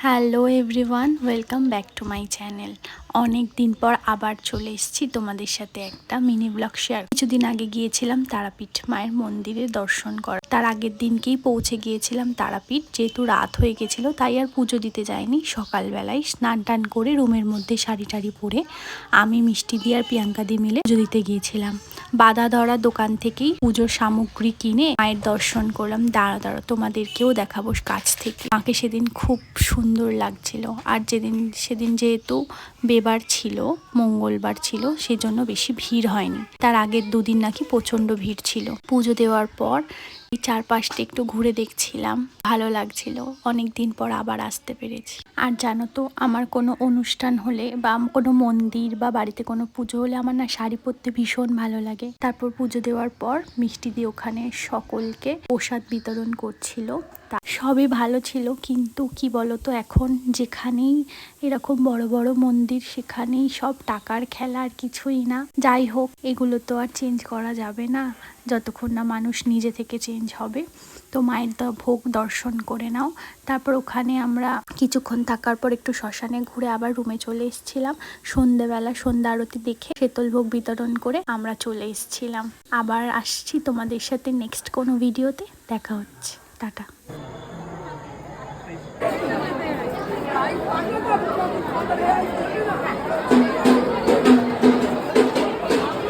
Hello everyone, welcome back to my channel. অনেক দিন পর আবার চলে এসেছি তোমাদের সাথে একটা মিনি ব্লগ শেয়ার। কিছুদিন আগে গিয়েছিলাম তারাপীঠ মায়ের মন্দিরে দর্শন করা। তার আগের দিনকেই পৌঁছে গিয়েছিলাম তারাপীঠ, যেহেতু রাত হয়ে গেছিলো তাই আর পুজো দিতে যাইনি। সকালবেলায় স্নান টান করে রুমের মধ্যে শাড়ি টাড়ি পরে আমি মিষ্টি দি আর প্রিয়াঙ্কা দি মিলে পুজো দিতে গিয়েছিলাম। বাধা ধরা দোকান থেকেই পুজোর সামগ্রী কিনে মায়ের দর্শন করলাম। দাঁড়া তোমাদেরকেও দেখাবো কাছ থেকে। মাকে সেদিন খুব সুন্দর লাগছিল। আর সেদিন যেহেতু বেবার ছিল, মঙ্গলবার ছিল, সেজন্য বেশি ভিড় হয়নি। তার আগের দুদিন নাকি প্রচণ্ড ভিড় ছিল। পুজো দেওয়ার পর এই চারপাশটা একটু ঘুরে দেখছিলাম, ভালো লাগছিল। অনেক দিন পর আবার আসতে পেরেছি। আর জানো তো, আমার কোনো অনুষ্ঠান হলে বা কোনো মন্দির বা বাড়িতে কোনো পুজো হলে আমার না শাড়ি পরতে ভীষণ ভালো লাগে। তারপর পুজো দেওয়ার পর মিষ্টি দিয়ে ওখানে সকলকে প্রসাদ বিতরণ করছিল। তা সবই ভালো ছিল, কিন্তু কি বলতো, এখন যেখানেই এরকম বড় বড় মন্দির সেখানেই সব টাকার খেলা, আর কিছুই না। যাই হোক, এগুলো তো আর চেঞ্জ করা যাবে না যতক্ষণ না মানুষ নিজে থেকে চেঞ্জ হবে। তো মায়ের ভোগ দর্শন করে নাও। তারপর ওখানে আমরা কিছুক্ষণ থাকার পর একটু শ্মশানে ঘুরে আবার রুমে চলে এসেছিলাম। সন্ধ্যেবেলা সন্ধ্যা আরতি দেখে শীতল ভোগ বিতরণ করে আমরা চলে এসেছিলাম। আবার আসছি তোমাদের সাথে নেক্সট কোনো ভিডিওতে। দেখা হচ্ছে, টাটা।